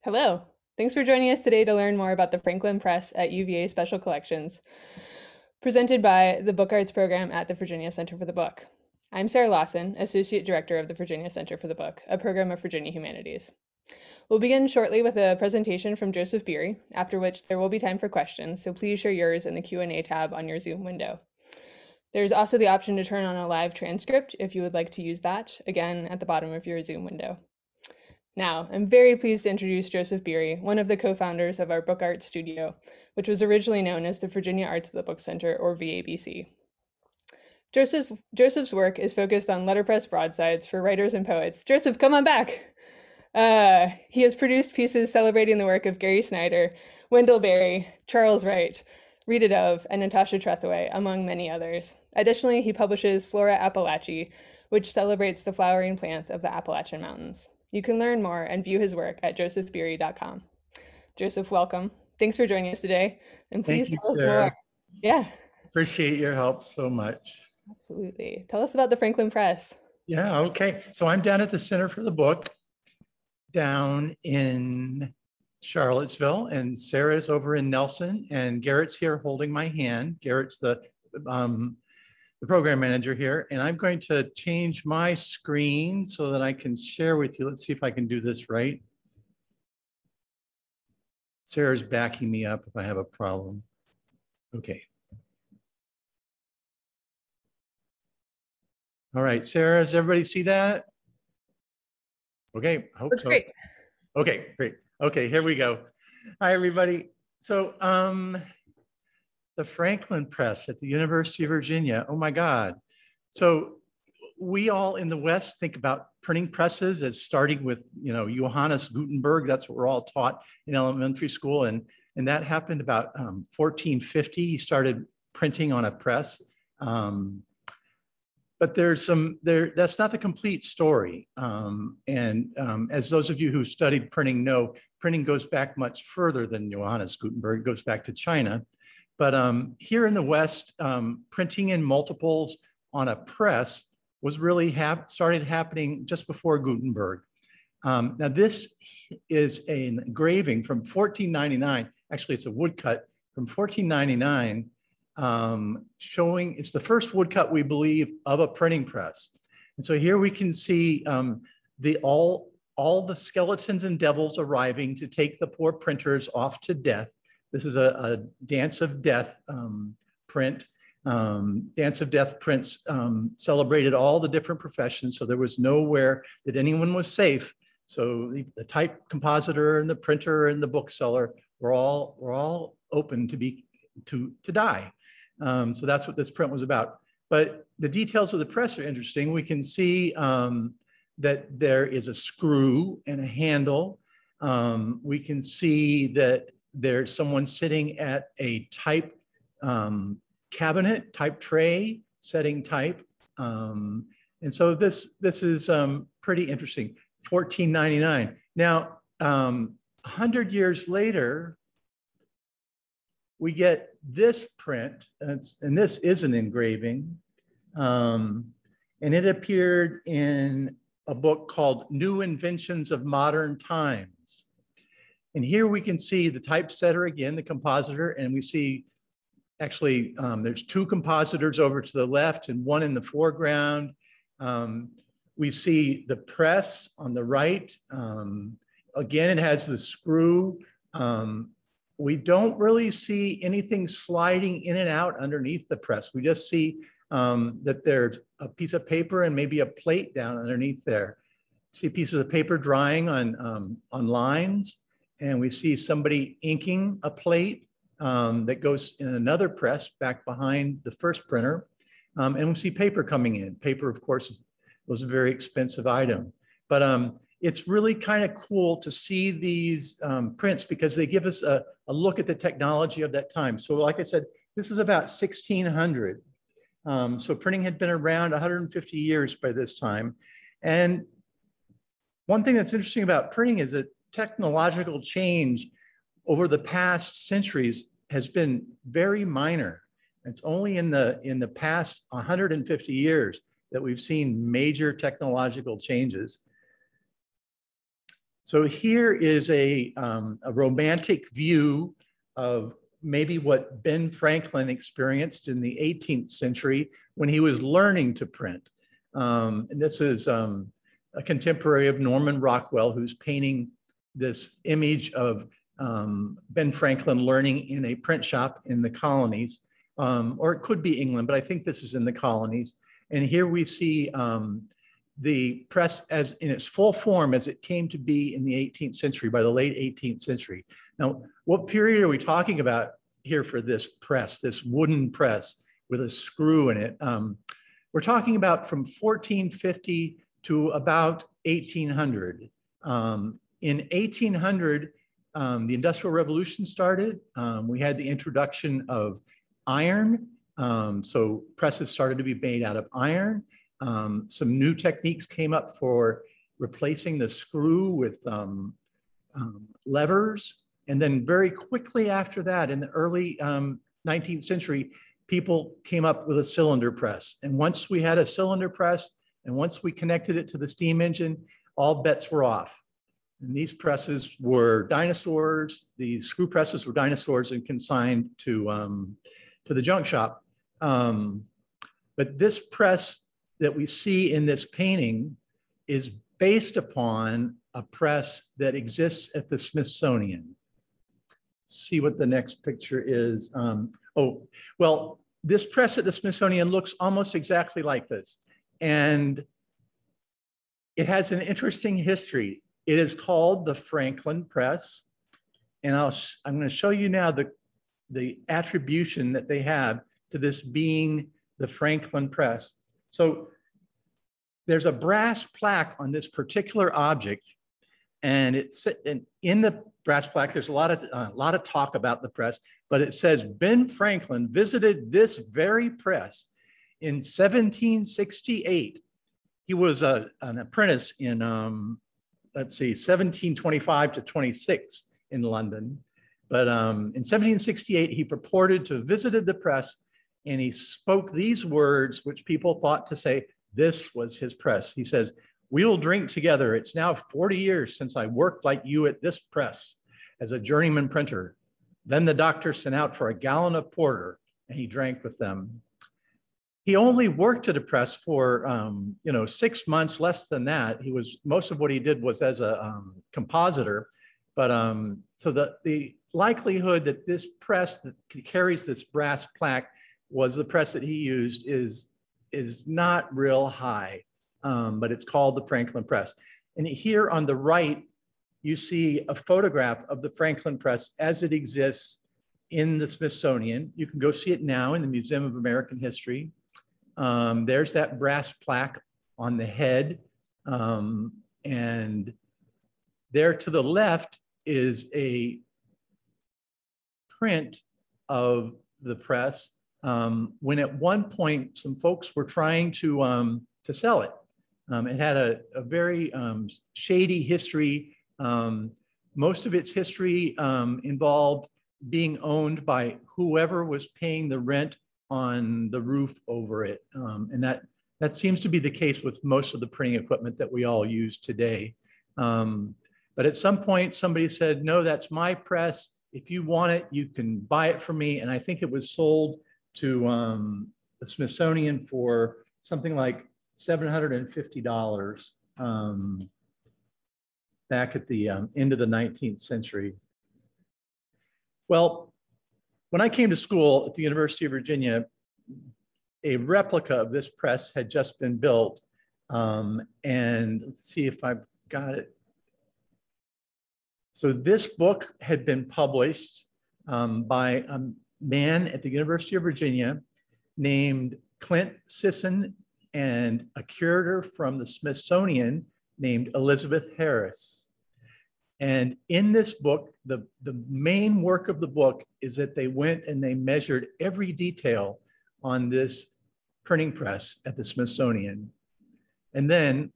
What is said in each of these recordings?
Hello. Thanks for joining us today to learn more about the Franklin Press at UVA Special Collections, presented by the Book Arts program at the Virginia Center for the Book. I'm Sarah Lawson, Associate Director of the Virginia Center for the Book, a program of Virginia Humanities. We'll begin shortly with a presentation from Josef Beery, after which there will be time for questions, so please share yours in the Q&A tab on your Zoom window. There's also the option to turn on a live transcript if you would like to use that, again, at the bottom of your Zoom window. Now, I'm very pleased to introduce Josef Beery, one of the co-founders of our Book Arts Studio, which was originally known as the Virginia Arts of the Book Center, or VABC. Josef's work is focused on letterpress broadsides for writers and poets. Josef, come on back! He has produced pieces celebrating the work of Gary Snyder, Wendell Berry, Charles Wright, Rita Dove, and Natasha Tretheway, among many others. Additionally, he publishes Flora Appalachee, which celebrates the flowering plants of the Appalachian Mountains. You can learn more and view his work at josefbeery.com. Josef, welcome. Thanks for joining us today. And please Thank tell you, us Sarah. more. Yeah. Appreciate your help so much. Absolutely. Tell us about the Franklin Press. Yeah, okay. So I'm down at the Center for the Book down in Charlottesville, and Sarah's over in Nelson, and Garrett's here holding my hand. Garrett's the program manager here, and I'm going to change my screen so that I can share with you. Let's see if I can do this right. Sarah's backing me up if I have a problem. Okay. All right, Sarah, does everybody see that? Okay, I hope Looks so. great. Okay, great. Okay, here we go. Hi, everybody. So the Franklin Press at the University of Virginia, oh my God. So we all in the West think about printing presses as starting with, Johannes Gutenberg. That's what we're all taught in elementary school. And that happened about 1450. He started printing on a press. But that's not the complete story. As those of you who studied printing know, printing goes back much further than Johannes Gutenberg. It goes back to China. But here in the West, printing in multiples on a press was really started happening just before Gutenberg. Now this is an engraving from 1499. Actually, it's a woodcut from 1499. Showing it's the first woodcut, we believe, of a printing press. And so here we can see all the skeletons and devils arriving to take the poor printers off to death. This is a Dance of Death print. Dance of Death prints celebrated all the different professions, so there was nowhere that anyone was safe. So the type compositor and the printer and the bookseller were all open to die. So that's what this print was about. But the details of the press are interesting. We can see that there is a screw and a handle. We can see that there's someone sitting at a type cabinet, type tray, setting type. And so this is pretty interesting. 1499. Now, 100 years later, we get this print, and this is an engraving, and it appeared in a book called New Inventions of Modern Times. And here we can see the typesetter again, the compositor, and we see actually there's two compositors over to the left and one in the foreground. We see the press on the right. Again, it has the screw. We don't really see anything sliding in and out underneath the press. We just see that there's a piece of paper and maybe a plate down underneath there. See pieces of paper drying on lines, and we see somebody inking a plate that goes in another press back behind the first printer. And we see paper coming in. Paper, of course, was a very expensive item. But it's really kind of cool to see these prints because they give us a look at the technology of that time. So like I said, this is about 1600. So printing had been around 150 years by this time. And one thing that's interesting about printing is that technological change over the past centuries has been very minor. It's only in the past 150 years that we've seen major technological changes. So here is a romantic view of maybe what Ben Franklin experienced in the 18th century when he was learning to print. And this is a contemporary of Norman Rockwell, who's painting this image of Ben Franklin learning in a print shop in the colonies, or it could be England, but I think this is in the colonies. And here we see the press as in its full form as it came to be in the 18th century, by the late 18th century. Now, what period are we talking about here for this press, this wooden press with a screw in it? We're talking about from 1450 to about 1800. In 1800, the Industrial Revolution started. We had the introduction of iron. So presses started to be made out of iron. Some new techniques came up for replacing the screw with levers. And then very quickly after that, in the early 19th century, people came up with a cylinder press. And once we had a cylinder press, and once we connected it to the steam engine, all bets were off. And these presses were dinosaurs. These screw presses were dinosaurs and consigned to the junk shop. But this press that we see in this painting is based upon a press that exists at the Smithsonian. Let's see what the next picture is. Oh, well, this press at the Smithsonian looks almost exactly like this. And it has an interesting history. It is called the Franklin Press. And I'm going to show you now the attribution that they have to this being the Franklin Press. So there's a brass plaque on this particular object, and it's in the brass plaque. There's a lot of talk about the press, but it says Ben Franklin visited this very press in 1768. He was an apprentice in let's see, 1725 to 26 in London. But in 1768, he purported to have visited the press, and he spoke these words, which people thought to say, this was his press. He says, "We will drink together. It's now 40 years since I worked like you at this press as a journeyman printer." Then the doctor sent out for a gallon of porter, and he drank with them. He only worked at a press for 6 months, less than that. Most of what he did was as a compositor. But so the likelihood that this press that carries this brass plaque was the press that he used is not real high, but it's called the Franklin Press. And here on the right, you see a photograph of the Franklin Press as it exists in the Smithsonian. You can go see it now in the Museum of American History. There's that brass plaque on the head. And there to the left is a print of the press when at one point some folks were trying to sell it. It had a very shady history. Most of its history involved being owned by whoever was paying the rent on the roof over it. And that seems to be the case with most of the printing equipment that we all use today. But at some point, somebody said, no, that's my press. If you want it, you can buy it from me. And I think it was sold to the Smithsonian for something like $750 back at the end of the 19th century. Well, when I came to school at the University of Virginia, a replica of this press had just been built. And let's see if I've got it. So this book had been published by a man at the University of Virginia named Clint Sisson and a curator from the Smithsonian named Elizabeth Harris. And in this book, the main work of the book is that they went and they measured every detail on this printing press at the Smithsonian. And then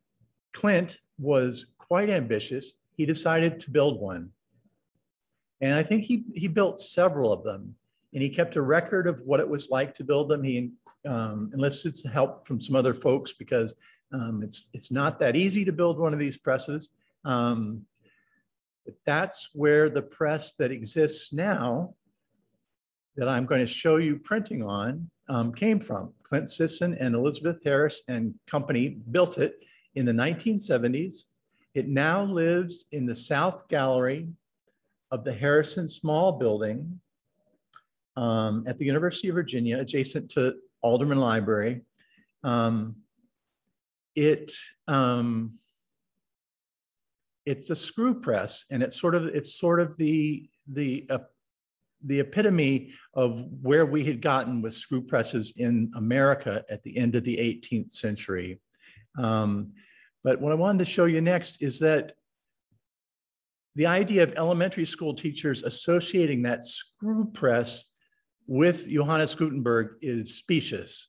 Clint was quite ambitious. He decided to build one. And I think he built several of them. And he kept a record of what it was like to build them. He enlisted help from some other folks because it's not that easy to build one of these presses. That's where the press that exists now that I'm going to show you printing on came from. Clint Sisson and Elizabeth Harris and company built it in the 1970s. It now lives in the South Gallery of the Harrison Small Building at the University of Virginia, adjacent to Alderman Library. It's a screw press, and it's sort of the epitome of where we had gotten with screw presses in America at the end of the 18th century. But what I wanted to show you next is that the idea of elementary school teachers associating that screw press with Johannes Gutenberg is specious.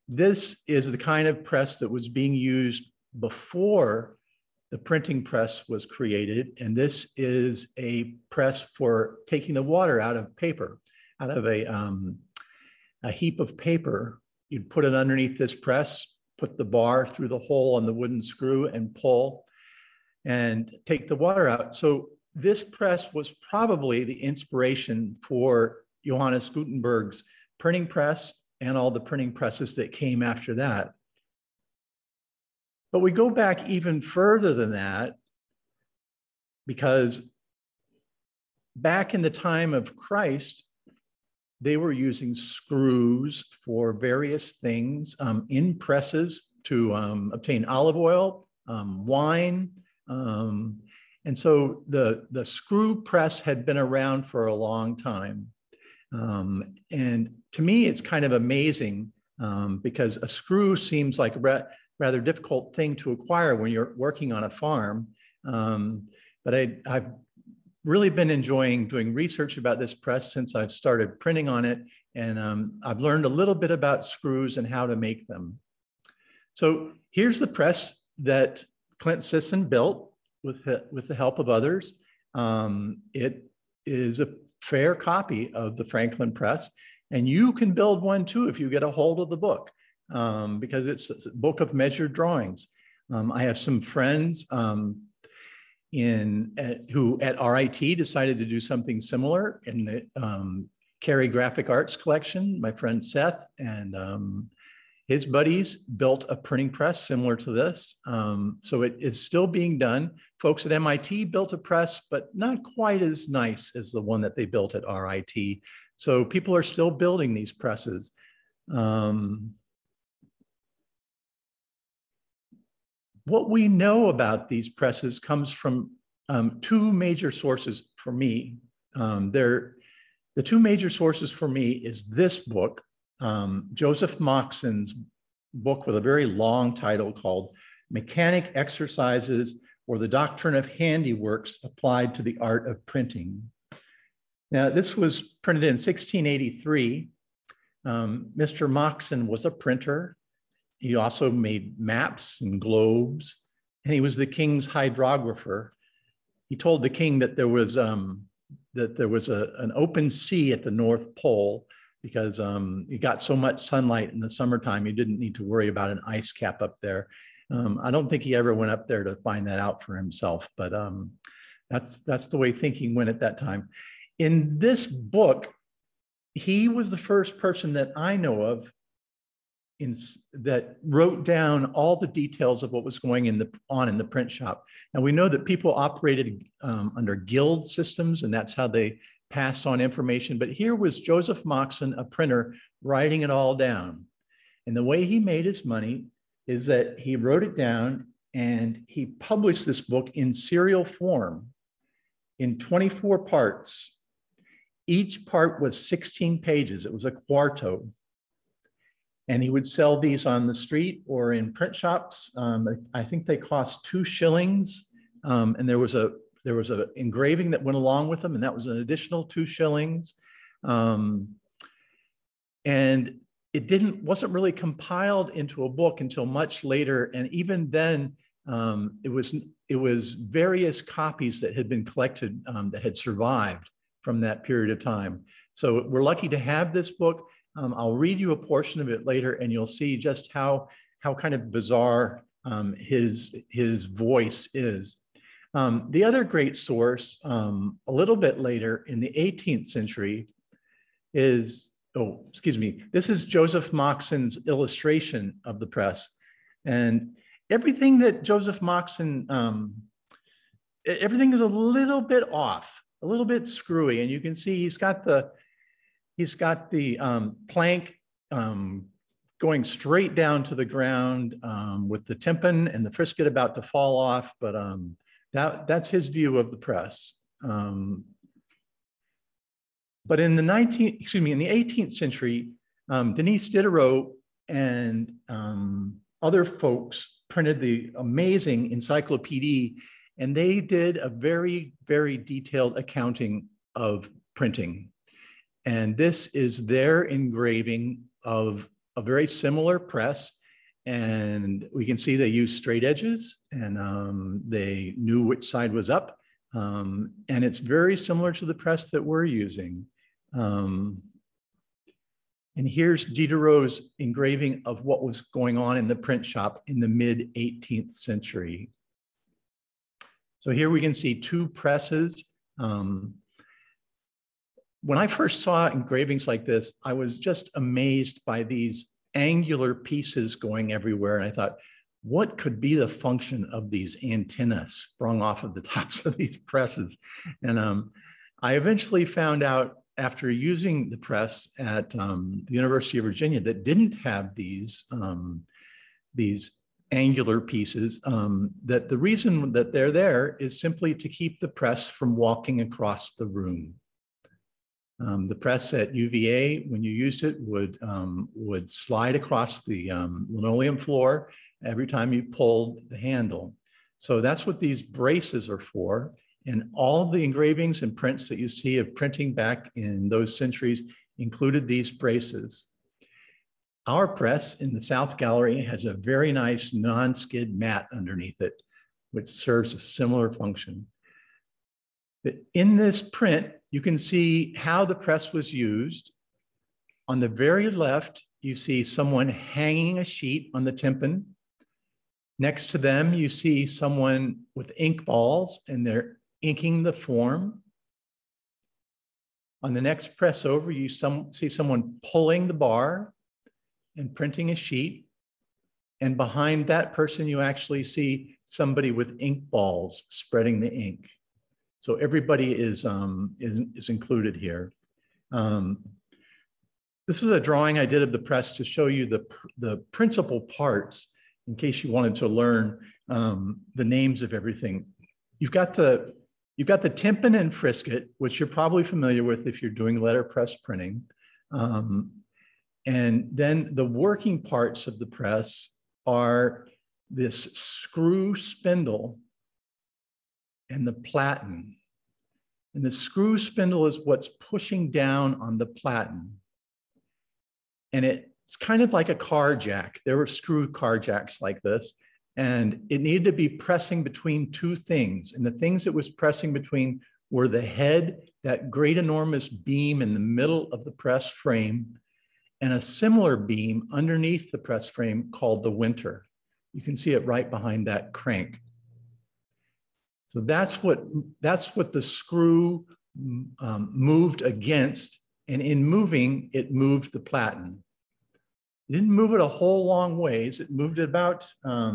This is the kind of press that was being used before the printing press was created, and this is a press for taking the water out of paper, out of a heap of paper. You'd put it underneath this press, put the bar through the hole on the wooden screw and pull and take the water out. So this press was probably the inspiration for Johannes Gutenberg's printing press and all the printing presses that came after that. But we go back even further than that, because back in the time of Christ, they were using screws for various things in presses to obtain olive oil, wine. And so the screw press had been around for a long time. And to me, it's kind of amazing because a screw seems like a rather difficult thing to acquire when you're working on a farm. But I've really been enjoying doing research about this press since I've started printing on it. And I've learned a little bit about screws and how to make them. So here's the press that Clint Sisson built with the help of others. It is a fair copy of the Franklin press. And you can build one too if you get a hold of the book. Because it's a book of measured drawings. I have some friends who at RIT decided to do something similar in the Cary Graphic Arts collection. My friend Seth and his buddies built a printing press similar to this. So it is still being done. Folks at MIT built a press, but not quite as nice as the one that they built at RIT. So people are still building these presses. What we know about these presses comes from two major sources for me. The two major sources for me is this book, Joseph Mockson's book with a very long title called Mechanic Exercises or the Doctrine of Handiworks Applied to the Art of Printing. Now, this was printed in 1683. Mr. Mockson was a printer. He also made maps and globes, and he was the king's hydrographer. He told the king that there was an open sea at the North Pole because he got so much sunlight in the summertime, he didn't need to worry about an ice cap up there. I don't think he ever went up there to find that out for himself, but that's the way thinking went at that time. In this book, he was the first person that I know of that wrote down all the details of what was going on in the print shop. And we know that people operated under guild systems, and that's how they passed on information. But here was Joseph Mockson, a printer, writing it all down. And the way he made his money is that he wrote it down and he published this book in serial form in 24 parts. Each part was 16 pages. It was a quarto. And he would sell these on the street or in print shops. I think they cost 2 shillings. And there was a engraving that went along with them, and that was an additional 2 shillings. And it wasn't really compiled into a book until much later. And even then, it was various copies that had been collected that had survived from that period of time. So we're lucky to have this book. I'll read you a portion of it later, and you'll see just how kind of bizarre his voice is. The other great source, a little bit later in the 18th century is, oh, excuse me, this is Joseph Mockson's illustration of the press. And everything that Joseph Mockson, everything is a little bit off, a little bit screwy. And you can see he's got the plank going straight down to the ground with the tympan and the frisket about to fall off. But that's his view of the press. But in the 18th century, Denise Diderot and other folks printed the amazing Encyclopedia, and they did a very, very detailed accounting of printing. And this is their engraving of a very similar press. And we can see they used straight edges, and they knew which side was up. And it's very similar to the press that we're using. And here's Diderot's engraving of what was going on in the print shop in the mid 18th century. So here we can see two presses. When I first saw engravings like this, I was just amazed by these angular pieces going everywhere. And I thought, what could be the function of these antennas sprung off of the tops of these presses? And I eventually found out after using the press at the University of Virginia that didn't have these angular pieces, that the reason that they're there is simply to keep the press from walking across the room. The press at UVA, when you used it, would slide across the linoleum floor every time you pulled the handle. So that's what these braces are for. And all of the engravings and prints that you see of printing back in those centuries included these braces. Our press in the South Gallery has a very nice non-skid mat underneath it, which serves a similar function. In this print, you can see how the press was used. On the very left, you see someone hanging a sheet on the tympan. Next to them, you see someone with ink balls, and they're inking the form. On the next press over, you see someone pulling the bar and printing a sheet. And behind that person, you actually see somebody with ink balls spreading the ink. So everybody is included here. This is a drawing I did of the press to show you the principal parts in case you wanted to learn the names of everything. You've got the tympan and frisket, which you're probably familiar with if you're doing letterpress printing. And then the working parts of the press are this screw spindle and the platen. And the screw spindle is what's pushing down on the platen. And it's kind of like a car jack. There were screw car jacks like this, and it needed to be pressing between two things. And the things it was pressing between were the head, that great enormous beam in the middle of the press frame, and a similar beam underneath the press frame called the winter. You can see it right behind that crank. So that's what the screw moved against, and in moving, it moved the platen. It didn't move it a whole long ways. It moved it about not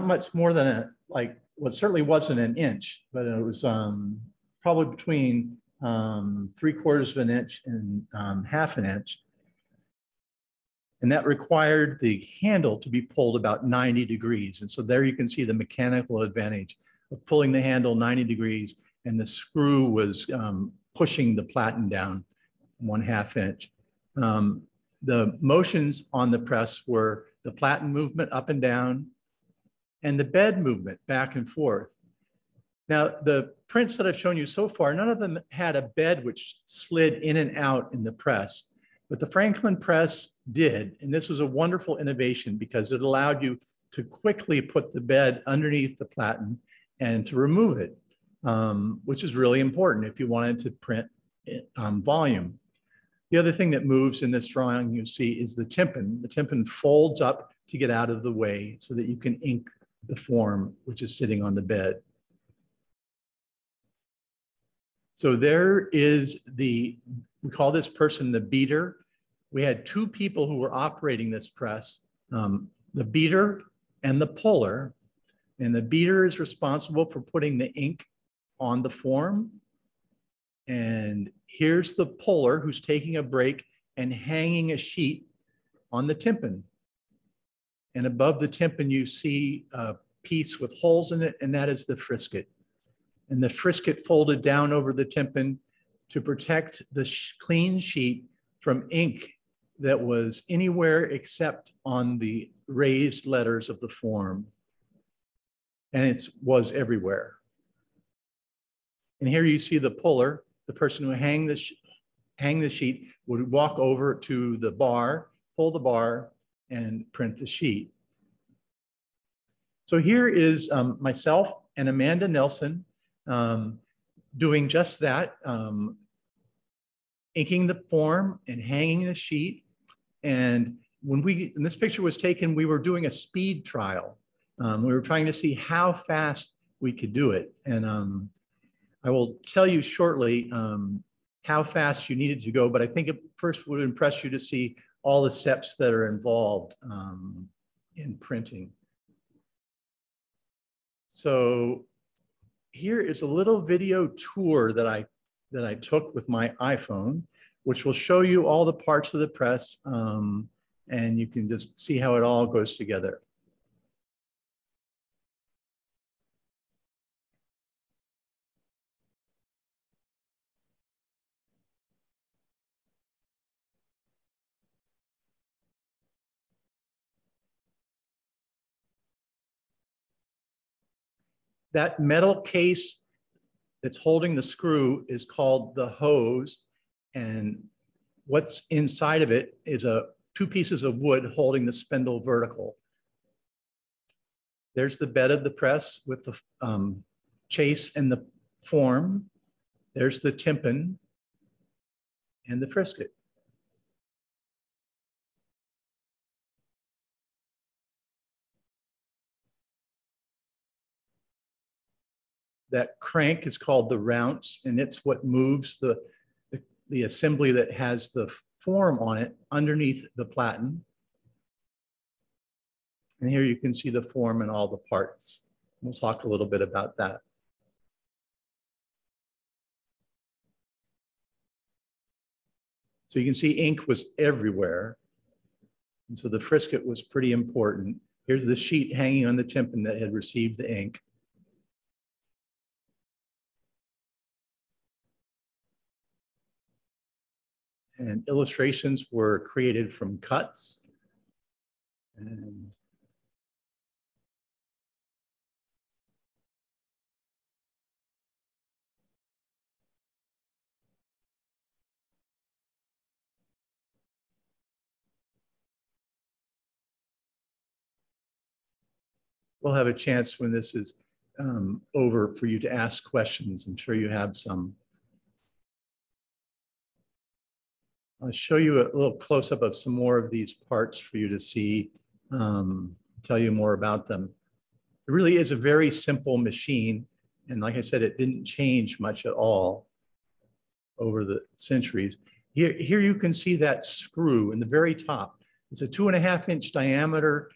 much more than well, it certainly wasn't an inch, but it was probably between 3/4 of an inch and 1/2 an inch. And that required the handle to be pulled about 90 degrees. And so there you can see the mechanical advantage of pulling the handle 90 degrees, and the screw was pushing the platen down 1/2 inch. The motions on the press were the platen movement up and down and the bed movement back and forth. Now, the prints that I've shown you so far, none of them had a bed which slid in and out in the press. But the Franklin press did, and this was a wonderful innovation because it allowed you to quickly put the bed underneath the platen and to remove it, which is really important if you wanted to print volume. The other thing that moves in this drawing you see is the tympan. The tympan folds up to get out of the way so that you can ink the form, which is sitting on the bed. So there is we call this person the beater. We had two people who were operating this press, the beater and the puller. And the beater is responsible for putting the ink on the form. And here's the puller who's taking a break and hanging a sheet on the tympan. And above the tympan, you see a piece with holes in it, and that is the frisket. And the frisket folded down over the tympan to protect the clean sheet from ink that was anywhere except on the raised letters of the form. And it was everywhere. And here you see the puller, the person who hang the sheet would walk over to the bar, pull the bar, and print the sheet. So here is myself and Amanda Nelson doing just that, inking the form and hanging the sheet. And when this picture was taken, we were doing a speed trial. We were trying to see how fast we could do it. And I will tell you shortly how fast you needed to go, but I think it first would impress you to see all the steps that are involved in printing. So here is a little video tour that I took with my iPhone, which will show you all the parts of the press, and you can just see how it all goes together. That metal case that's holding the screw is called the hose, and what's inside of it is two pieces of wood holding the spindle vertical. There's the bed of the press with the chase and the form. There's the tympan and the frisket. That crank is called the rounce, and it's what moves the assembly that has the form on it underneath the platen. And here you can see the form and all the parts. We'll talk a little bit about that. So you can see ink was everywhere. And so the frisket was pretty important. Here's the sheet hanging on the tympan that had received the ink. And illustrations were created from cuts. And we'll have a chance when this is over for you to ask questions. I'm sure you have some. I'll show you a little close-up of some more of these parts for you to see, tell you more about them. It really is a very simple machine. And like I said, it didn't change much at all over the centuries. Here you can see that screw in the very top. It's a 2.5-inch diameter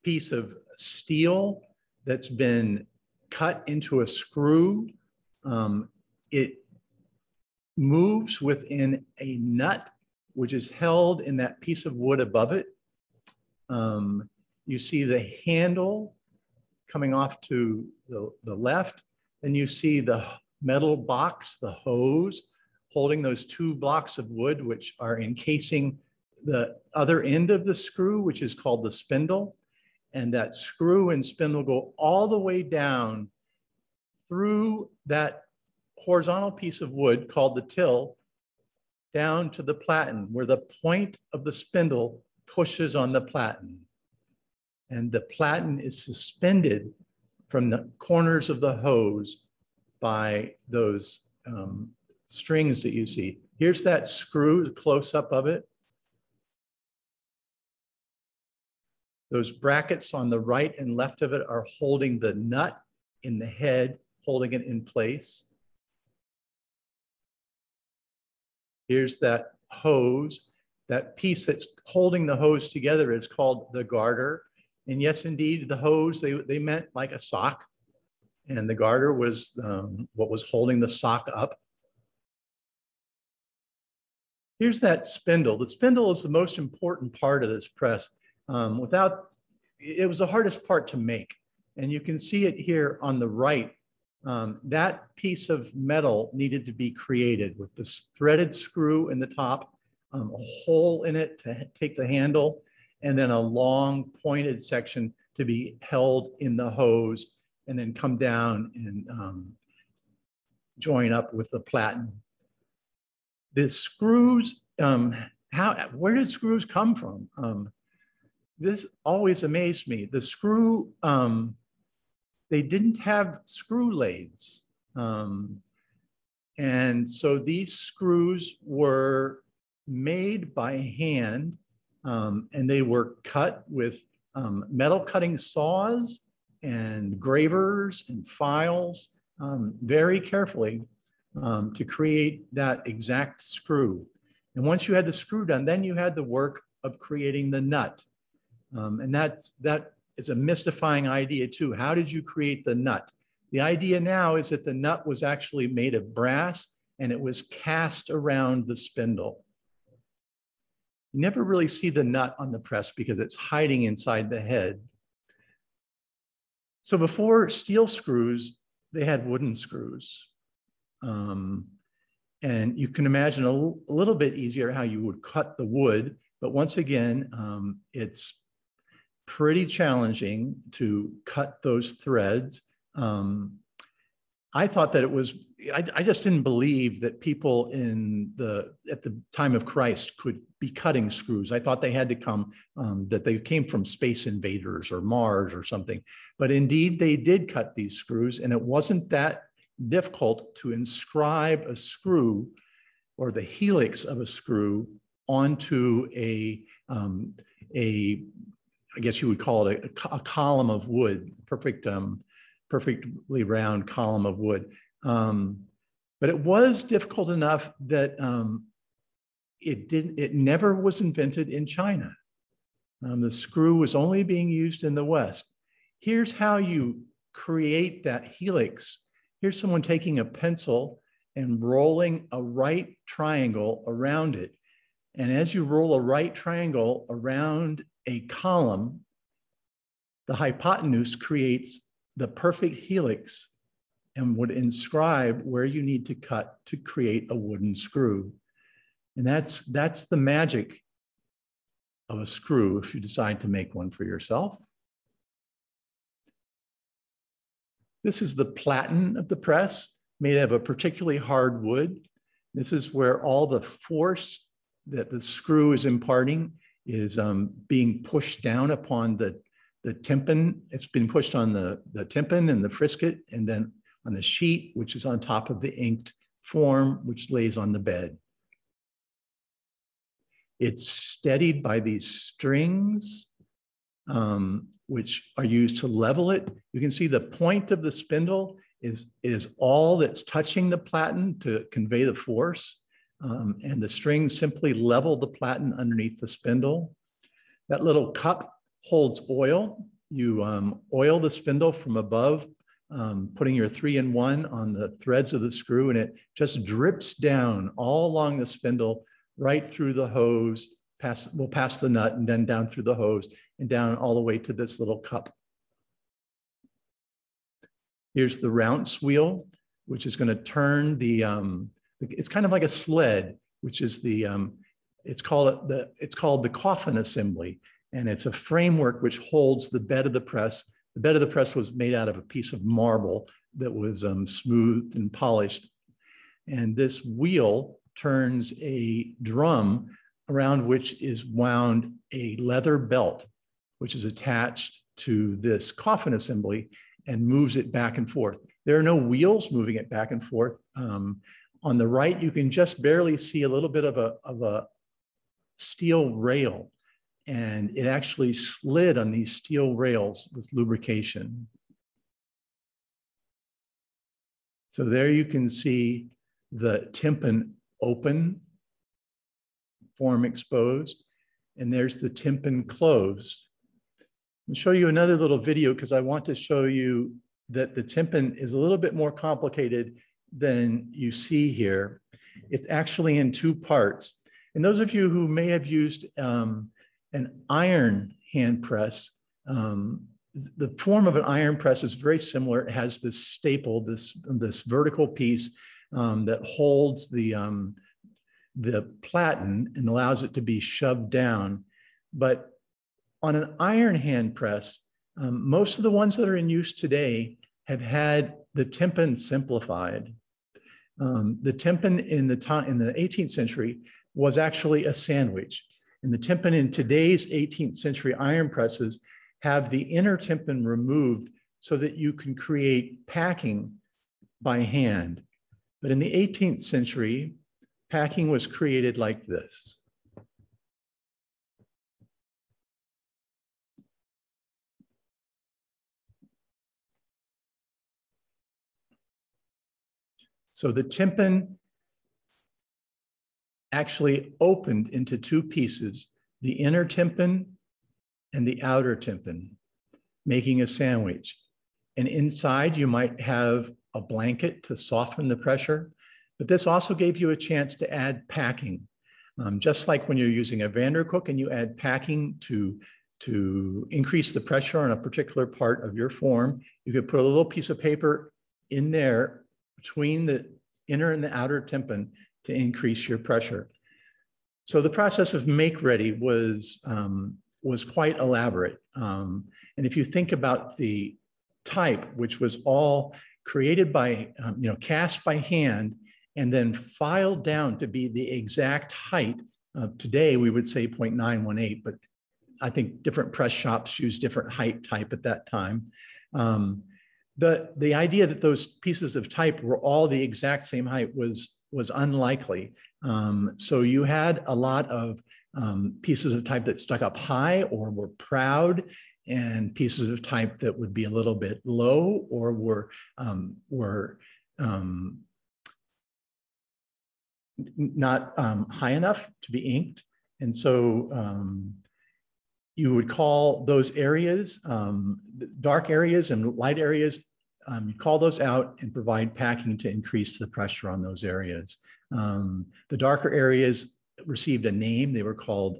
piece of steel that's been cut into a screw. It moves within a nut, which is held in that piece of wood above it. You see the handle coming off to the left. Then you see the metal box, the hose, holding those two blocks of wood, which are encasing the other end of the screw, which is called the spindle. And that screw and spindle go all the way down through that horizontal piece of wood called the till, down to the platen, where the point of the spindle pushes on the platen. And the platen is suspended from the corners of the hose by those strings that you see. Here's that screw, close up of it. Those brackets on the right and left of it are holding the nut in the head, holding it in place. Here's that hose. That piece that's holding the hose together is called the garter. And yes, indeed, the hose, they meant like a sock. And the garter was what was holding the sock up. Here's that spindle. The spindle is the most important part of this press. It was the hardest part to make. And you can see it here on the right. That piece of metal needed to be created with this threaded screw in the top, a hole in it to take the handle, and then a long pointed section to be held in the hose and then come down and join up with the platen. The screws, where did screws come from? This always amazed me. The screw, they didn't have screw lathes. And so these screws were made by hand, and they were cut with metal cutting saws and gravers and files very carefully to create that exact screw. And once you had the screw done, then you had the work of creating the nut. And that is a mystifying idea too. How did you create the nut? The idea now is that the nut was actually made of brass and it was cast around the spindle. You never really see the nut on the press because it's hiding inside the head. So before steel screws, they had wooden screws. And you can imagine a little bit easier how you would cut the wood. But once again, it's pretty challenging to cut those threads. I thought that it was, I just didn't believe that people at the time of Christ could be cutting screws. I thought they had to come, that they came from space invaders or Mars or something. But indeed, they did cut these screws, and it wasn't that difficult to inscribe a screw or the helix of a screw onto I guess you would call it a column of wood, perfectly round column of wood. But it was difficult enough that it never was invented in China. The screw was only being used in the West. Here's how you create that helix. Here's someone taking a pencil and rolling a right triangle around it. And as you roll a right triangle around a column, the hypotenuse creates the perfect helix and would inscribe where you need to cut to create a wooden screw. And that's the magic of a screw if you decide to make one for yourself. This is the platen of the press, made of a particularly hard wood. This is where all the force that the screw is imparting is being pushed down upon the tympan. It's been pushed on the tympan and the frisket, and then on the sheet, which is on top of the inked form, which lays on the bed. It's steadied by these strings, which are used to level it. You can see the point of the spindle is all that's touching the platen to convey the force. And the strings simply level the platen underneath the spindle. That little cup holds oil. You oil the spindle from above, putting your 3-in-1 on the threads of the screw, and it just drips down all along the spindle, right through the hose, past the nut, and then down through the hose, and down all the way to this little cup. Here's the Rounce Wheel, which is going to turn it's kind of like a sled, which is it's called the coffin assembly. And it's a framework which holds the bed of the press. The bed of the press was made out of a piece of marble that was smoothed and polished. And this wheel turns a drum around which is wound a leather belt, which is attached to this coffin assembly and moves it back and forth. There are no wheels moving it back and forth. On the right, you can just barely see a little bit of a steel rail and it actually slid on these steel rails with lubrication. So there you can see the tympan open, form exposed, and there's the tympan closed. I'll show you another little video because I want to show you that the tympan is a little bit more complicated than you see here. It's actually in two parts. And those of you who may have used an iron hand press, the form of an iron press is very similar. It has this staple, this vertical piece that holds the platen and allows it to be shoved down. But on an iron hand press, most of the ones that are in use today have had the tympan simplified. The tympan in the 18th century was actually a sandwich. And the tympan in today's 18th century iron presses have the inner tympan removed so that you can create packing by hand. But in the 18th century, packing was created like this. So the tympan actually opened into two pieces, the inner tympan and the outer tympan, making a sandwich. And inside you might have a blanket to soften the pressure, but this also gave you a chance to add packing. Just like when you're using a Vandercook and you add packing to increase the pressure on a particular part of your form, you could put a little piece of paper in there between the inner and the outer tympan to increase your pressure. So the process of make ready was quite elaborate. And if you think about the type, which was all created by, cast by hand and then filed down to be the exact height. Today we would say 0.918, but I think different press shops use different height type at that time. The idea that those pieces of type were all the exact same height was unlikely. So you had a lot of pieces of type that stuck up high or were proud, and pieces of type that would be a little bit low or were not high enough to be inked. And so you would call those areas, dark areas and light areas, you call those out and provide packing to increase the pressure on those areas. The darker areas received a name. They were called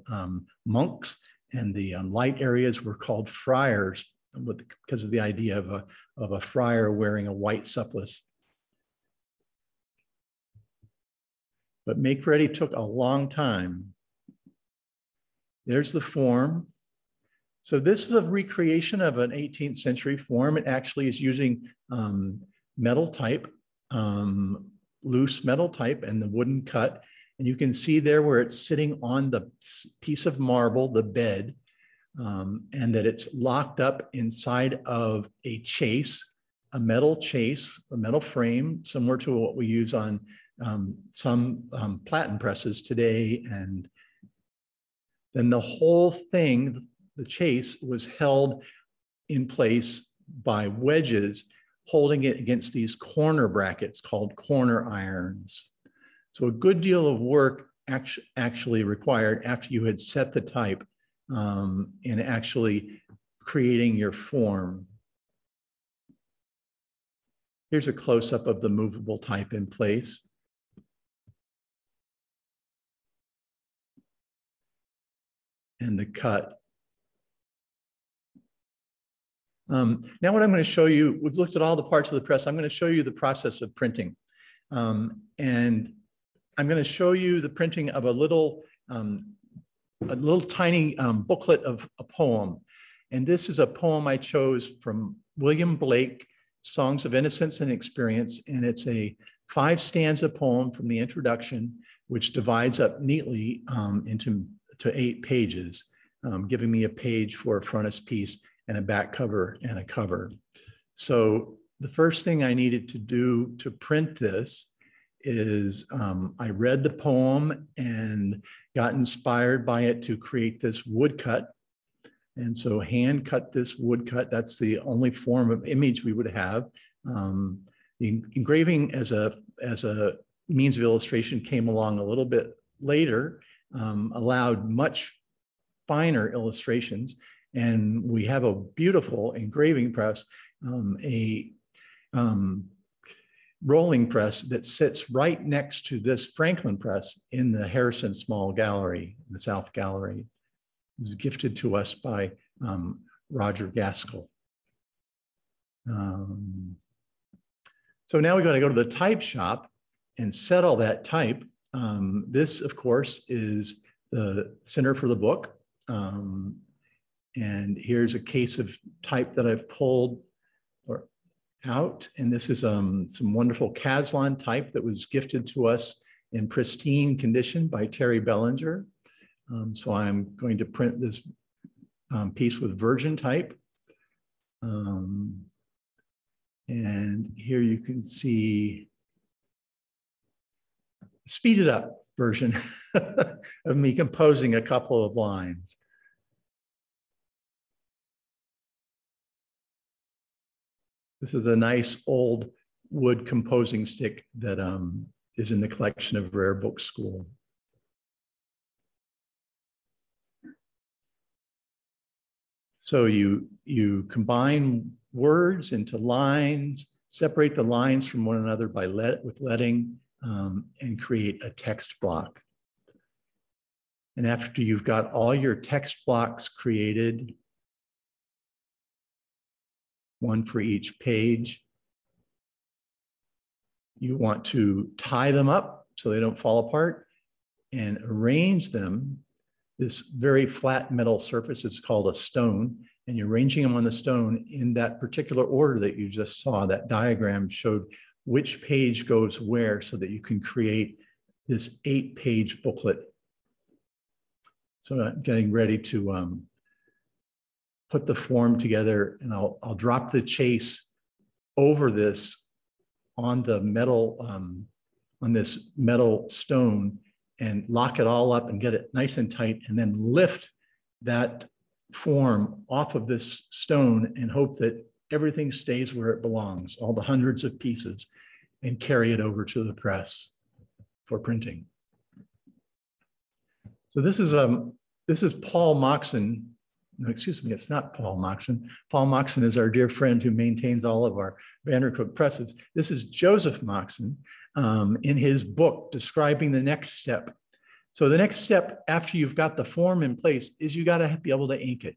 monks, and the light areas were called friars because of the idea of a friar wearing a white surplice. But make ready took a long time. There's the form. So this is a recreation of an 18th century form. It actually is using metal type, loose metal type and the wooden cut. And you can see there where it's sitting on the piece of marble, the bed, and that it's locked up inside of a chase, a metal chase, a metal frame, similar to what we use on some Platen presses today. And then the whole thing, the chase, was held in place by wedges, holding it against these corner brackets called corner irons. So a good deal of work actually required after you had set the type in actually creating your form. Here's a close-up of the movable type in place. And the cut. Now what I'm going to show you, we've looked at all the parts of the press. I'm going to show you the process of printing. And I'm going to show you the printing of a little tiny booklet of a poem. And this is a poem I chose from William Blake, Songs of Innocence and Experience. And it's a 5-stanza poem from the introduction, which divides up neatly into 8 pages, giving me a page for a frontispiece and a back cover and a cover. So the first thing I needed to do to print this is I read the poem and got inspired by it to create this woodcut. And so hand cut this woodcut. That's the only form of image we would have. The engraving as a means of illustration came along a little bit later, allowed much finer illustrations. And we have a beautiful engraving press, a rolling press that sits right next to this Franklin press in the Harrison Small Gallery, the South Gallery. It was gifted to us by Roger Gaskell. So now we got to go to the type shop and set all that type. This, of course, is the center for the book. And here's a case of type that I've pulled out. And this is some wonderful Caslon type that was gifted to us in pristine condition by Terry Bellinger. So I'm going to print this piece with virgin type. And here you can see speeded up version of me composing a couple of lines. This is a nice old wood composing stick that is in the collection of Rare Book School. So you combine words into lines, separate the lines from one another with leading, and create a text block. And after you've got all your text blocks created, one for each page, you want to tie them up so they don't fall apart and arrange them. This very flat metal surface is called a stone, and you're arranging them on the stone in that particular order that you just saw. That diagram showed which page goes where so that you can create this 8-page booklet. So I'm getting ready to put the form together, and I'll drop the chase over this on the metal, on this metal stone, and lock it all up and get it nice and tight, and then lift that form off of this stone and hope that everything stays where it belongs, all the hundreds of pieces, and carry it over to the press for printing. So this is Paul Mockson. No, excuse me, it's not Paul Mockson. Paul Mockson is our dear friend who maintains all of our Vandercook presses. This is Josef Mockson in his book describing the next step. So the next step after you've got the form in place is you got to be able to ink it.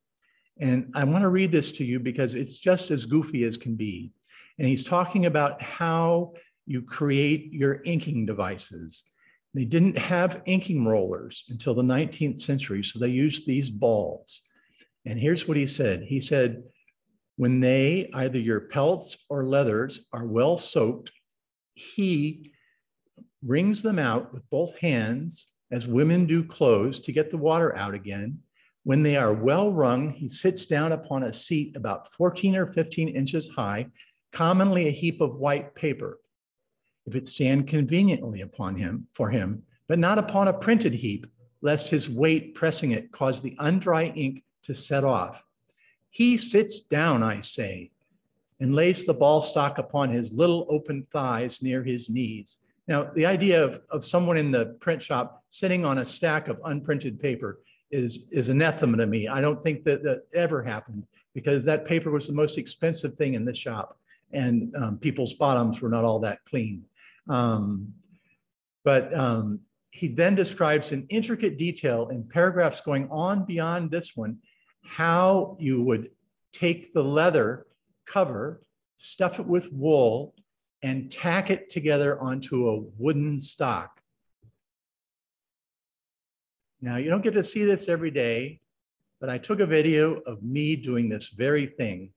And I want to read this to you because it's just as goofy as can be. And he's talking about how you create your inking devices. They didn't have inking rollers until the 19th century, so they used these balls. And here's what he said. He said, when they, either your pelts or leathers, are well soaked, he wrings them out with both hands, as women do clothes, to get the water out again. When they are well wrung, he sits down upon a seat about 14 or 15 inches high, commonly a heap of white paper, if it stand conveniently for him, but not upon a printed heap, lest his weight pressing it cause the undry ink to set off. He sits down, I say, and lays the ball stock upon his little open thighs near his knees. Now, the idea of someone in the print shop sitting on a stack of unprinted paper is anathema to me. I don't think that ever happened, because that paper was the most expensive thing in the shop, and people's bottoms were not all that clean. He then describes in intricate detail in paragraphs going on beyond this one, how you would take the leather cover, stuff it with wool, and tack it together onto a wooden stock. Now, you don't get to see this every day, but I took a video of me doing this very thing.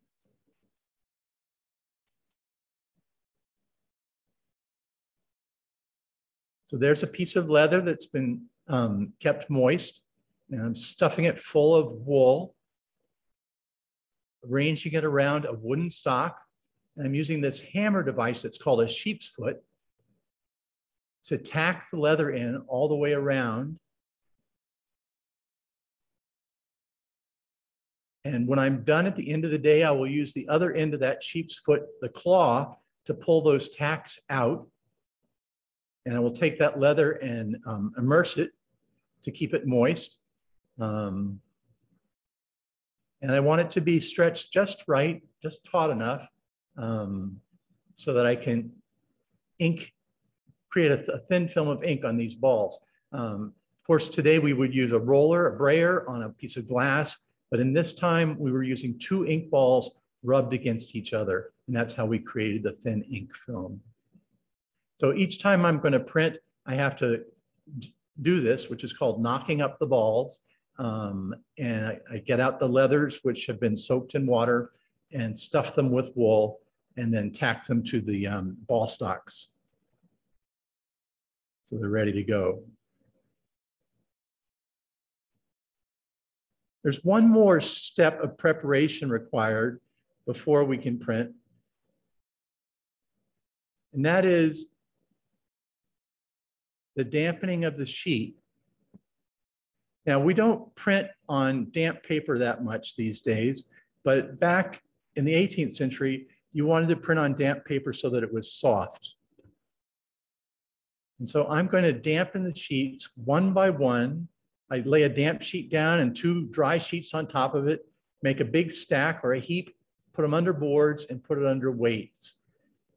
So there's a piece of leather that's been kept moist, and I'm stuffing it full of wool, arranging it around a wooden stock. And I'm using this hammer device that's called a sheep's foot. to tack the leather in all the way around. And when I'm done at the end of the day, I will use the other end of that sheep's foot, the claw, to pull those tacks out. And I will take that leather and immerse it to keep it moist. And I want it to be stretched just right, just taut enough, so that I can create a thin film of ink on these balls. Of course, today we would use a roller, a brayer on a piece of glass, but in this time we were using 2 ink balls rubbed against each other, and that's how we created the thin ink film. So each time I'm going to print, I have to do this, which is called knocking up the balls. And I get out the leathers, which have been soaked in water, and stuff them with wool, and then tack them to the ball stocks. So they're ready to go. There's one more step of preparation required before we can print. And that is the dampening of the sheet. Now, we don't print on damp paper that much these days, but back in the 18th century, you wanted to print on damp paper so that it was soft. And so I'm going to dampen the sheets one by one. I lay a damp sheet down and 2 dry sheets on top of it, make a big stack or a heap, put them under boards and put it under weights,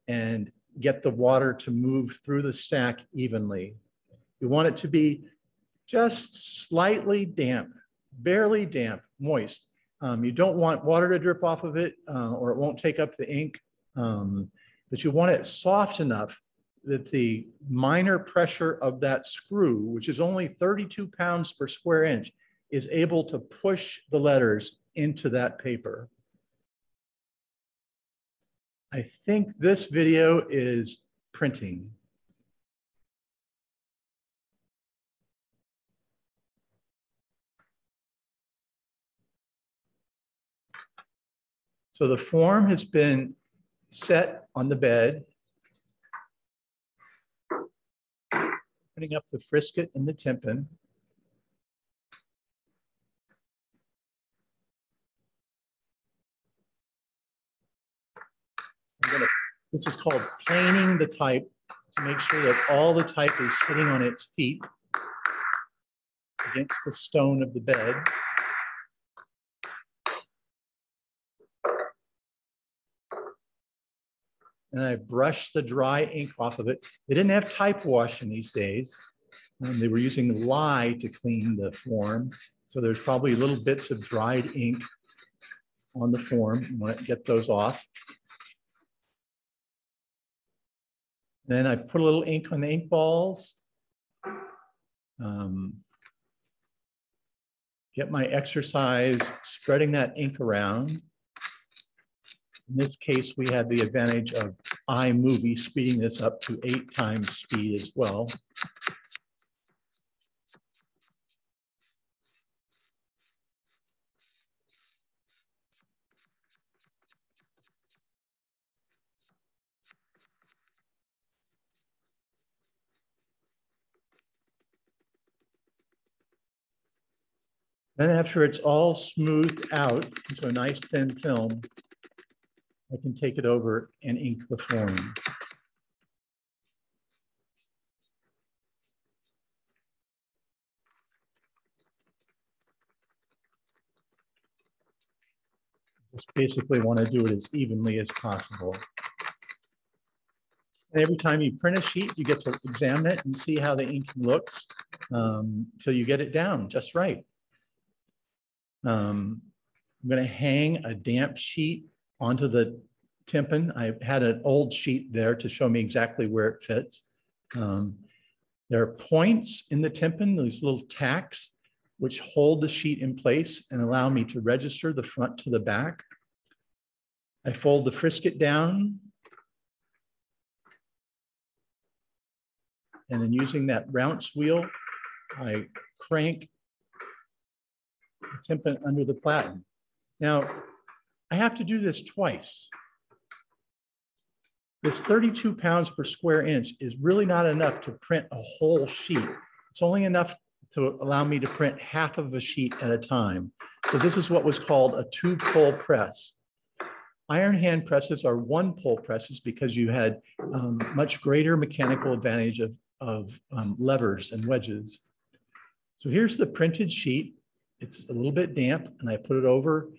and get the water to move through the stack evenly. You want it to be just slightly damp, barely damp, moist. You don't want water to drip off of it or it won't take up the ink, but you want it soft enough that the minor pressure of that screw, which is only 32 pounds per square inch, is able to push the letters into that paper. I think this video is printing. So the form has been set on the bed. Putting up the frisket and the tympan. This is called planing the type, to make sure that all the type is sitting on its feet against the stone of the bed. And I brushed the dry ink off of it. They didn't have type wash in these days. They were using lye to clean the form. So there's probably little bits of dried ink on the form. You want to get those off. Then I put a little ink on the ink balls. Get my exercise, spreading that ink around. In this case, we had the advantage of iMovie speeding this up to 8 times speed as well. Then after it's all smoothed out into a nice thin film, I can take it over and ink the form. Just basically want to do it as evenly as possible. And every time you print a sheet, you get to examine it and see how the ink looks till you get it down just right. I'm going to hang a damp sheet onto the tympan. I had an old sheet there to show me exactly where it fits. There are points in the tympan, these little tacks, which hold the sheet in place and allow me to register the front to the back. I fold the frisket down. And then using that Rounce wheel, I crank the tympan under the platen. Now, I have to do this twice. This 32 pounds per square inch is really not enough to print a whole sheet. It's only enough to allow me to print half of a sheet at a time. So this is what was called a 2-pull press. Iron hand presses are 1-pull presses because you had much greater mechanical advantage of levers and wedges. So here's the printed sheet. It's a little bit damp, and I put it over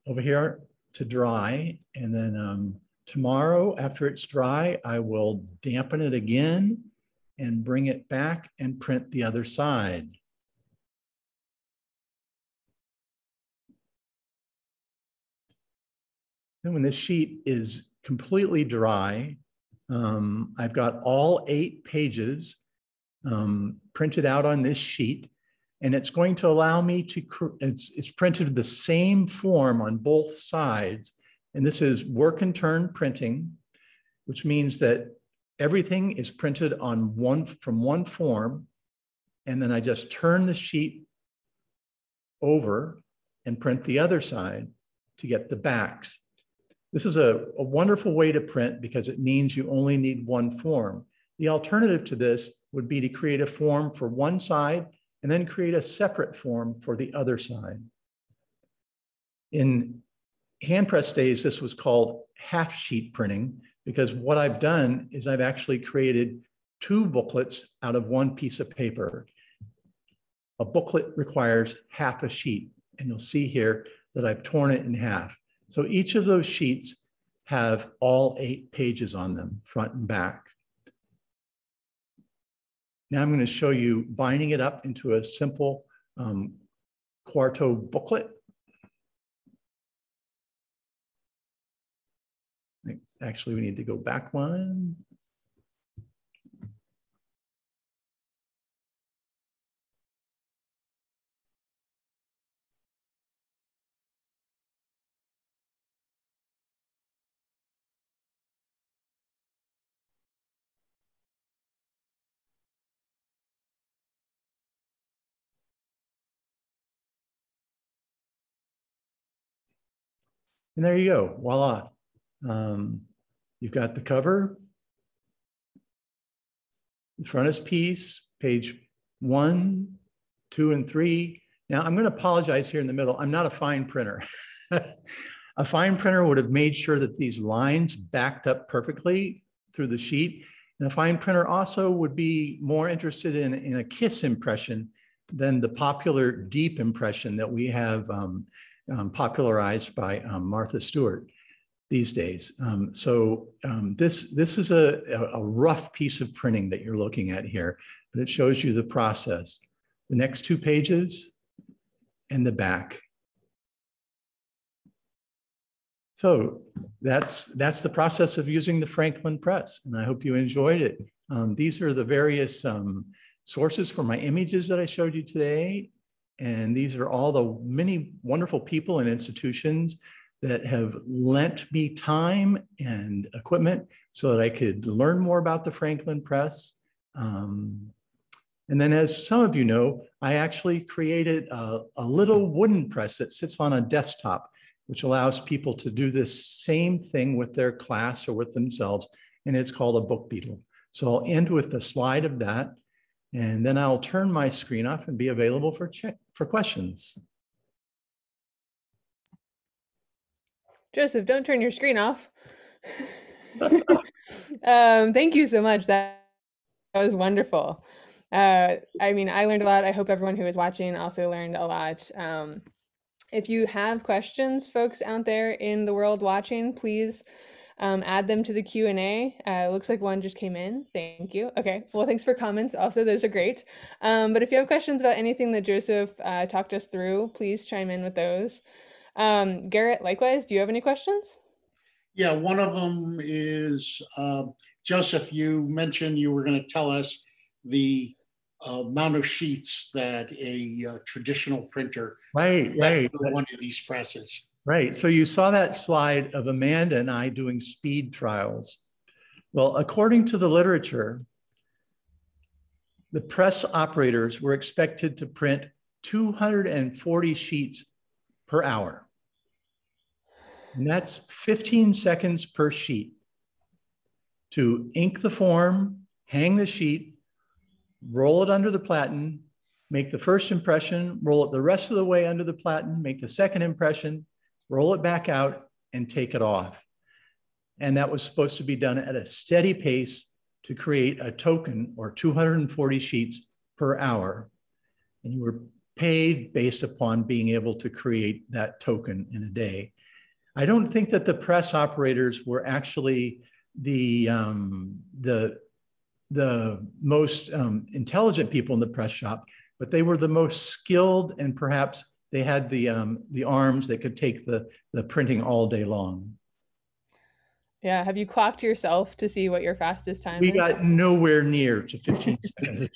here to dry. And then tomorrow, after it's dry, I will dampen it again and bring it back and print the other side. And when this sheet is completely dry, I've got all 8 pages printed out on this sheet, and it's going to allow me to, it's printed the same form on both sides. And this is work and turn printing, which means that everything is printed on from one form, and then I just turn the sheet over and print the other side to get the backs. This is a wonderful way to print because it means you only need one form. The alternative to this would be to create a form for one side and then create a separate form for the other side. In hand press days, this was called half sheet printing, because what I've done is I've actually created 2 booklets out of 1 piece of paper. A booklet requires half a sheet, and you'll see here that I've torn it in half. So each of those sheets have all 8 pages on them, front and back. Now I'm going to show you binding it up into a simple quarto booklet. Actually, we need to go back one. And there you go, voila. You've got the cover, the frontispiece, page 1, 2, and 3. Now I'm going to apologize here in the middle. I'm not a fine printer. A fine printer would have made sure that these lines backed up perfectly through the sheet. And a fine printer also would be more interested in a kiss impression than the popular deep impression that we have popularized by Martha Stewart these days. This is a rough piece of printing that you're looking at here, but it shows you the process. The next 2 pages and the back. So that's the process of using the Franklin press, and I hope you enjoyed it. These are the various sources for my images that I showed you today, and these are all the many wonderful people and institutions that have lent me time and equipment so that I could learn more about the Franklin press. And then, as some of you know, I actually created a little wooden press that sits on a desktop, which allows people to do this same thing with their class or with themselves, and it's called a Book Beetle. So I'll end with a slide of that, and then I'll turn my screen off and be available for questions. Joseph, don't turn your screen off. Thank you so much. That was wonderful. I mean, I learned a lot. I hope everyone who is watching also learned a lot. If you have questions, folks out there in the world watching, please add them to the Q&A. Looks like one just came in. Thank you. Okay, well, thanks for comments. Also, those are great. But if you have questions about anything that Joseph talked us through, please chime in with those. Garrett, likewise, do you have any questions? Yeah, one of them is, Joseph, you mentioned you were going to tell us the amount of sheets that a traditional printer Right. one of these presses. Right. So you saw that slide of Amanda and I doing speed trials. Well, according to the literature, the press operators were expected to print 240 sheets per hour. And that's 15 seconds per sheet. to ink the form, hang the sheet, roll it under the platen, make the first impression, roll it the rest of the way under the platen, make the second impression, roll it back out, and take it off. And that was supposed to be done at a steady pace to create a token, or 240 sheets per hour. And you were paid based upon being able to create that token in a day. I don't think that the press operators were actually the most intelligent people in the press shop, but they were the most skilled, and perhaps they had the arms that could take the printing all day long. Yeah. Have you clocked yourself to see what your fastest time We is? got nowhere near to 15 seconds.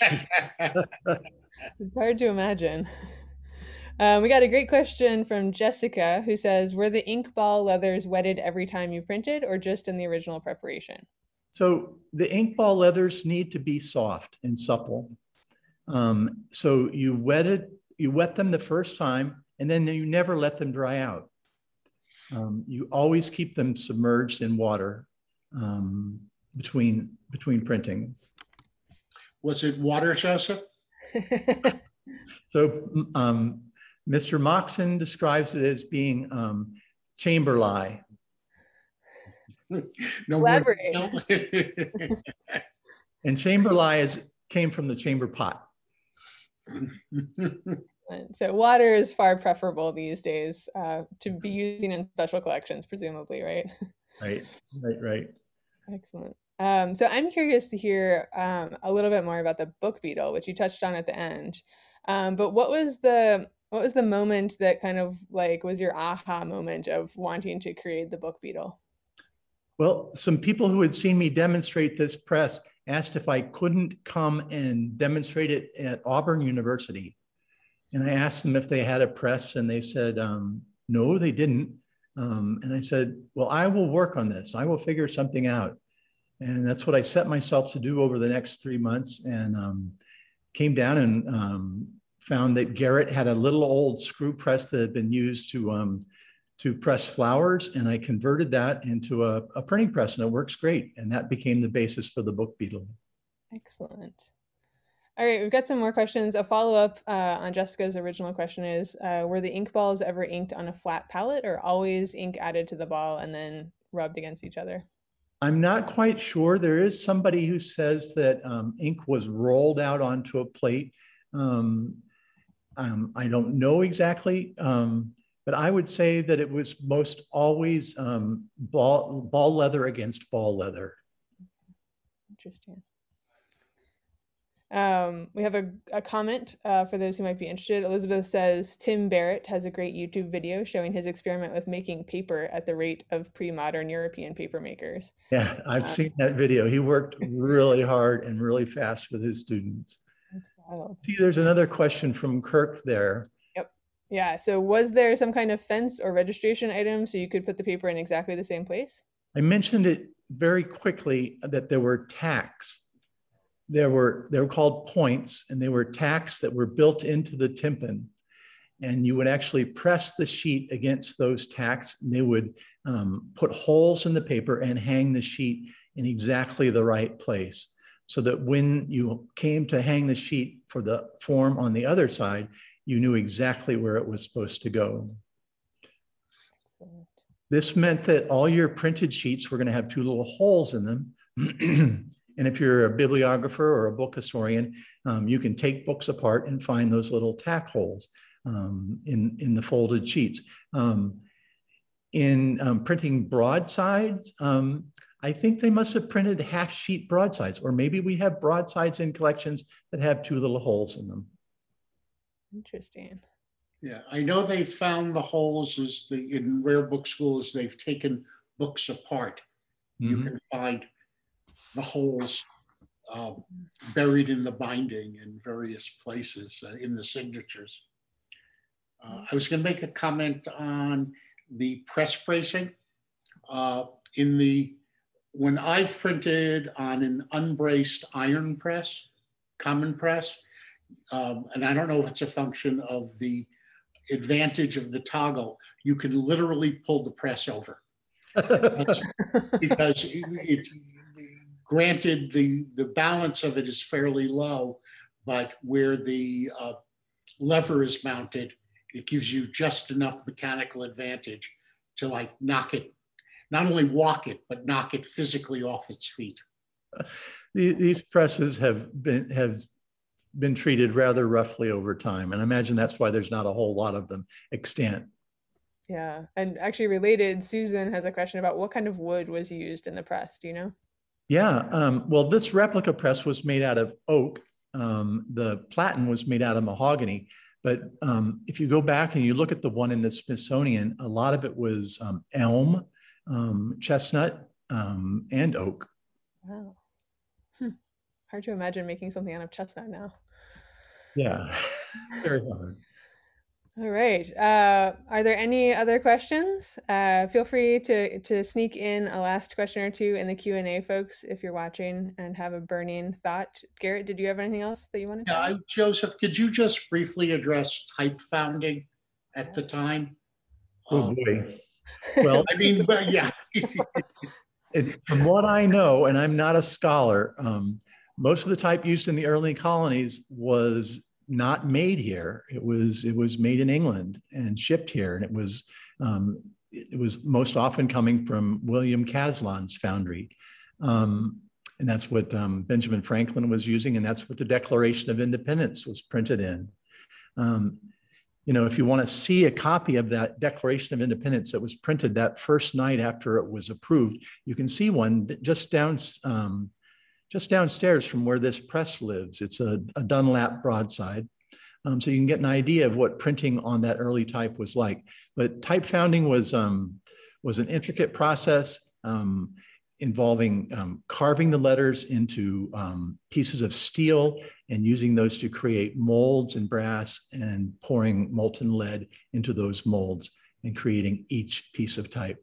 It's hard to imagine. We got a great question from Jessica, who says, were the ink ball leathers wetted every time you printed, or just in the original preparation? So the ink ball leathers need to be soft and supple. So you wet them the first time, and then you never let them dry out. You always keep them submerged in water between printings. Was it water, Joseph? So Mr. Mockson describes it as being chamber lye. No. Elaborate. And chamber lye came from the chamber pot. So water is far preferable these days to be using in special collections, presumably, right? Right. Excellent. So I'm curious to hear a little bit more about the Book Beetle, which you touched on at the end. But what was the moment that kind of like was your aha moment of wanting to create the Book Beetle? Well, some people who had seen me demonstrate this press asked if I couldn't come and demonstrate it at Auburn University. And I asked them if they had a press, and they said, no, they didn't. And I said, well, I will work on this. I will figure something out. And that's what I set myself to do over the next 3 months, and came down and found that Garrett had a little old screw press that had been used to press flowers, and I converted that into a printing press, and it works great. And that became the basis for the Book Beetle. Excellent. All right, we've got some more questions. A follow-up on Jessica's original question is, were the ink balls ever inked on a flat palette, or always ink added to the ball and then rubbed against each other? I'm not quite sure. There is somebody who says that ink was rolled out onto a plate. I don't know exactly, but I would say that it was most always ball leather against ball leather. Interesting. We have a comment for those who might be interested. Elizabeth says, Tim Barrett has a great YouTube video showing his experiment with making paper at the rate of pre-modern European paper makers. Yeah, I've seen that video. He worked really hard and really fast with his students. That's wild. See, there's another question from Kirk there. Yep. Yeah, so was there some kind of fence or registration item so you could put the paper in exactly the same place? I mentioned it very quickly that there were tacks. They were called points, and they were tacks that were built into the tympan. And you would actually press the sheet against those tacks, and they would put holes in the paper and hang the sheet in exactly the right place, so that when you came to hang the sheet for the form on the other side, you knew exactly where it was supposed to go. Excellent. This meant that all your printed sheets were going to have two little holes in them. And if you're a bibliographer or a book historian, you can take books apart and find those little tack holes in the folded sheets. In printing broadsides, I think they must have printed half sheet broadsides, or maybe we have broadsides in collections that have two little holes in them. Interesting. Yeah, I know they found the holes in rare book schools. They've taken books apart. You can find the holes buried in the binding in various places in the signatures. I was going to make a comment on the press bracing. When I've printed on an unbraced iron press, common press, and I don't know if it's a function of the advantage of the toggle, you can literally pull the press over. Because granted, the balance of it is fairly low, but where the lever is mounted, it gives you just enough mechanical advantage to like knock it, not only walk it, but knock it physically off its feet. These presses have been treated rather roughly over time. And I imagine that's why there's not a whole lot of them extant. Yeah. And actually related, Susan has a question about what kind of wood was used in the press. Do you know? Yeah. Well, this replica press was made out of oak. The Platen was made out of mahogany. But if you go back and you look at the one in the Smithsonian, a lot of it was elm, chestnut, and oak. Wow. Hard to imagine making something out of chestnut now. Yeah, very hard. All right. Are there any other questions? Feel free to sneak in a last question or two in the Q&A, folks, if you're watching and have a burning thought. Garrett, did you have anything else that you wanted to add? Joseph, could you just briefly address type founding at the time? Oh boy. Well, I mean, but yeah. From what I know, and I'm not a scholar, most of the type used in the early colonies was not made here. It was made in England and shipped here, and it was most often coming from William Caslan's foundry, and that's what Benjamin Franklin was using, and that's what the Declaration of Independence was printed in. You know, if you want to see a copy of that Declaration of Independence that was printed that first night after it was approved, you can see one just downstairs from where this press lives. It's a Dunlap broadside. So you can get an idea of what printing on that early type was like. But type founding was an intricate process involving carving the letters into pieces of steel and using those to create molds in brass and pouring molten lead into those molds and creating each piece of type.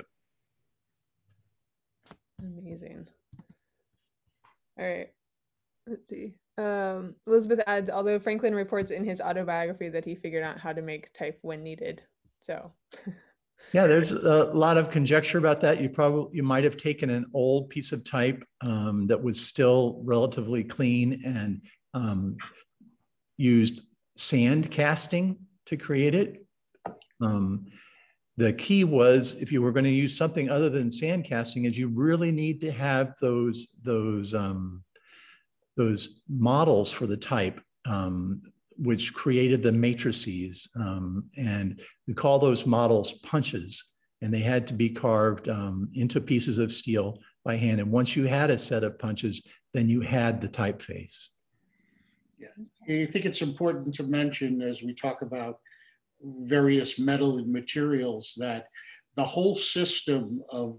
Amazing. All right, let's see. Elizabeth adds, although Franklin reports in his autobiography that he figured out how to make type when needed. So yeah, there's a lot of conjecture about that. You might have taken an old piece of type that was still relatively clean and used sand casting to create it. The key was, if you were going to use something other than sand casting, is you really need to have those models for the type, which created the matrices. And we call those models punches, and they had to be carved into pieces of steel by hand. And once you had a set of punches, then you had the typeface. Yeah, I think it's important to mention as we talk about various metal and materials that the whole system of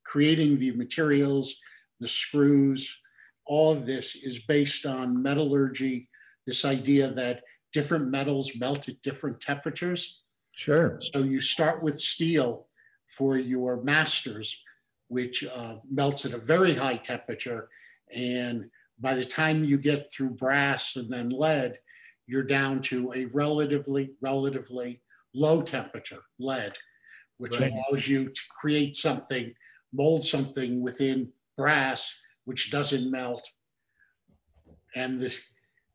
creating the materials, the screws, all of this is based on metallurgy, this idea that different metals melt at different temperatures. Sure. So you start with steel for your masters, which melts at a very high temperature. And by the time you get through brass and then lead, you're down to a relatively low temperature, lead, which allows you to create something, mold something within brass, which doesn't melt. And the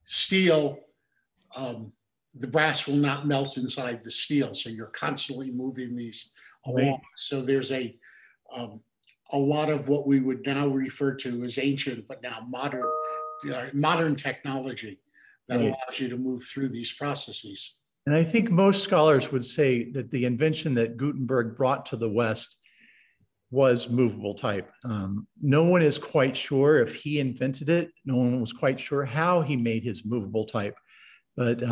steel, the brass will not melt inside the steel. So you're constantly moving these along. So there's a lot of what we would now refer to as ancient, but now modern technology that allows you to move through these processes. And I think most scholars would say that the invention that Gutenberg brought to the West was movable type. No one is quite sure if he invented it. No one was quite sure how he made his movable type. But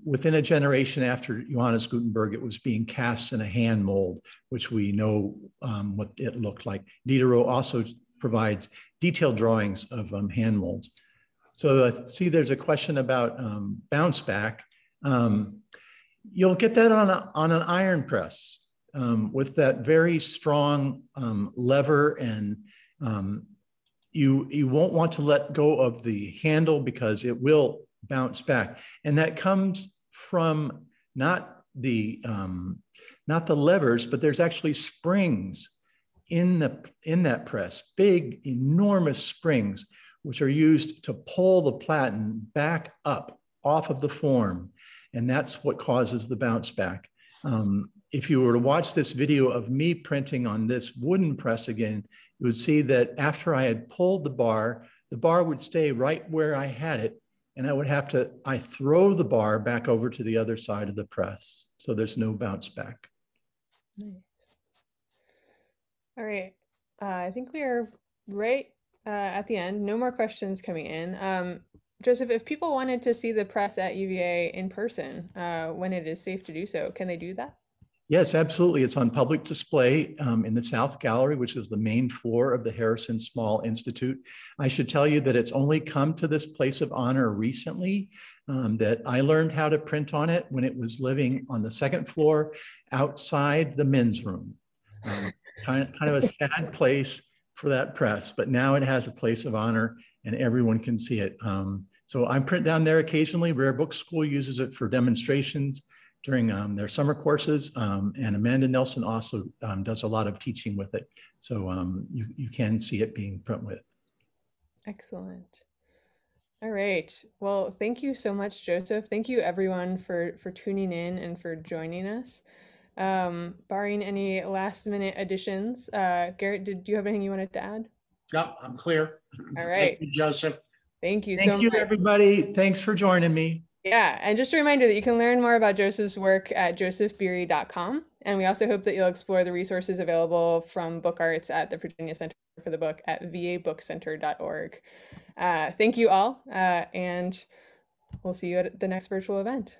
within a generation after Johannes Gutenberg, it was being cast in a hand mold, which we know what it looked like. Diderot also provides detailed drawings of hand molds. So see, there's a question about Bounceback. You'll get that on an iron press with that very strong lever, and you won't want to let go of the handle because it will bounce back. And that comes from not the levers, but there's actually springs in that press, big, enormous springs, which are used to pull the platen back up off of the form. And that's what causes the bounce back. If you were to watch this video of me printing on this wooden press again, you would see that after I had pulled the bar would stay right where I had it. And I throw the bar back over to the other side of the press. So there's no bounce back. Nice. All right. I think we are right at the end. No more questions coming in. Joseph, if people wanted to see the press at UVA in person, when it is safe to do so, can they do that? Yes, absolutely. It's on public display in the South Gallery, which is the main floor of the Harrison Small Institute. I should tell you that it's only come to this place of honor recently, that I learned how to print on it when it was living on the second floor outside the men's room. Kind of a sad place for that press, but now it has a place of honor and everyone can see it. So I print down there occasionally. Rare Book School uses it for demonstrations during their summer courses. And Amanda Nelson also does a lot of teaching with it. So you can see it being print with. Excellent. All right. Well, thank you so much, Joseph. Thank you everyone for tuning in and for joining us. Barring any last minute additions, Garrett, did you have anything you wanted to add? Yep, I'm clear. All right. Thank you, Joseph. Thank you so much. Thank you, everybody. Thanks for joining me. Yeah, and just a reminder that you can learn more about Joseph's work at josefbeery.com. And we also hope that you'll explore the resources available from Book Arts at the Virginia Center for the Book at vabookcenter.org. Thank you all, and we'll see you at the next virtual event.